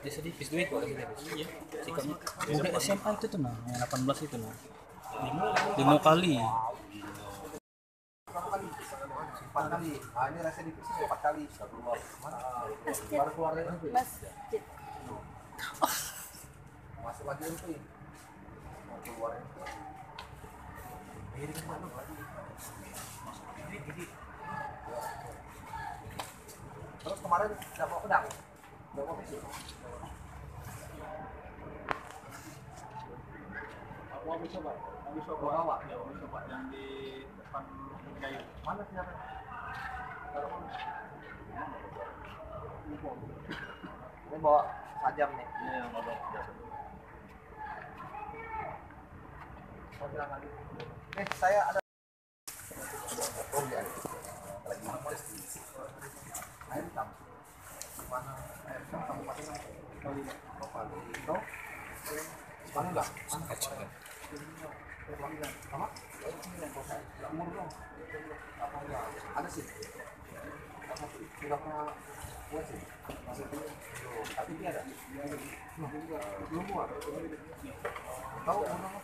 Desa Dipis duit kok Desa Dipis. Iya. Sikapnya udah SMA itu tuh nah, yang 18 itu nah. 5 kali. 4 kali. Ah ini rasa divisi 4 kali. Sudah keluar. Baru keluar dari itu. Masjid. Masuk lagi itu. Mau keluar itu. Miring mana lagi? Terus kemarin dapat pedang. Dapat pisau. Mau coba bawa ya, mau coba yang di depan kayu. Mana siapa? Ini bawa sajam nih. Ini yang bawa biasa. Mau bilang lagi. Saya ada. Oh ya. Lagi air hitam. Mana air hitam kabupaten Kali. Oh Kali. Tahu? Mana enggak? Apa? Umur dong. Apa enggak? Ada sih. Apa tuh? Enggak pernah buat sih. Masih belum. Tapi dia ada. Belum buat. Tahu umur berapa?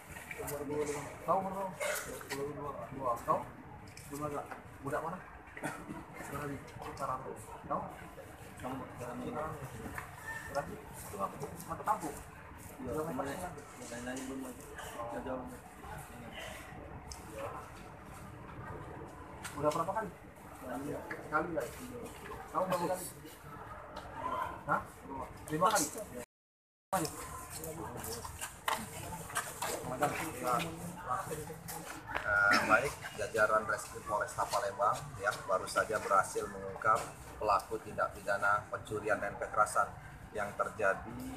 Tahu umur berapa? 22. Tahu? Belum ada. Budak mana? Sekarang sekarang tahu? Kamu sekarang berarti mata tampuk. Belum meter. Lain-lain belum lagi. Jauh. Udah berapa kali? Sekali lagi. Tahu berapa kali? Hah? 5 kali. Baik, jajaran Reskrim Polresta Palembang yang baru saja berhasil mengungkap pelaku tindak pidana pencurian dan kekerasan yang terjadi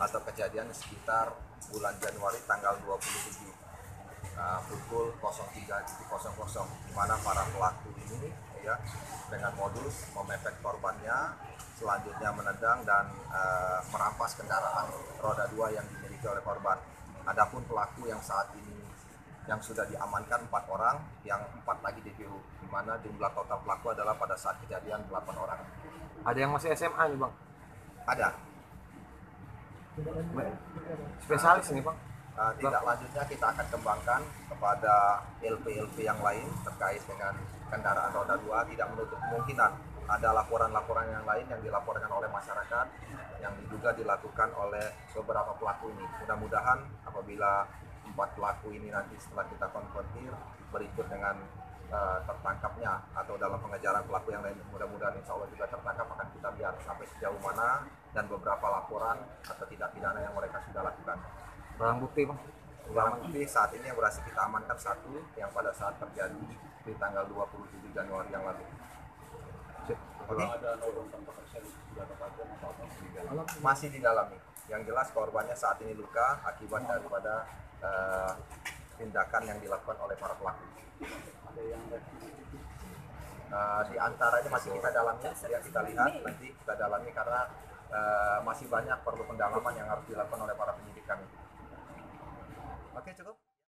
atau kejadian sekitar bulan Januari tanggal 27 pukul 03.00 di mana para pelaku ini ya dengan modus memepet korbannya, selanjutnya menendang dan merampas kendaraan roda 2 yang dimiliki oleh korban. Adapun pelaku yang saat ini yang sudah diamankan 4 orang, yang 4 lagi DPO, di mana jumlah total pelaku adalah pada saat kejadian 8 orang. Ada yang masih SMA nih, Bang. Ada. Spesialis nih, Bang. Tidak lanjutnya kita akan kembangkan kepada LP-LP yang lain terkait dengan kendaraan roda 2. Tidak menutup kemungkinan ada laporan-laporan yang lain yang dilaporkan oleh masyarakat yang diduga dilakukan oleh beberapa pelaku ini. Mudah-mudahan apabila 4 pelaku ini nanti setelah kita konfrontir berikut dengan tertangkapnya atau dalam pengejaran pelaku yang lain, mudah-mudahan insya Allah juga tertangkap, akan kita lihat sampai sejauh mana dan beberapa laporan atau tindak pidana yang mereka sudah lakukan. Barang bukti, Bang. Barang bukti saat ini yang berhasil kita amankan 1 yang pada saat terjadi di tanggal 27 Januari yang lalu. Oke? Masih didalami. Yang jelas korbannya saat ini luka akibat daripada tindakan yang dilakukan oleh para pelaku. Di antaranya masih kita dalami, ya kita lihat nanti kita dalami karena masih banyak perlu pendalaman yang harus dilakukan oleh para penyidik kami. Oke, cukup.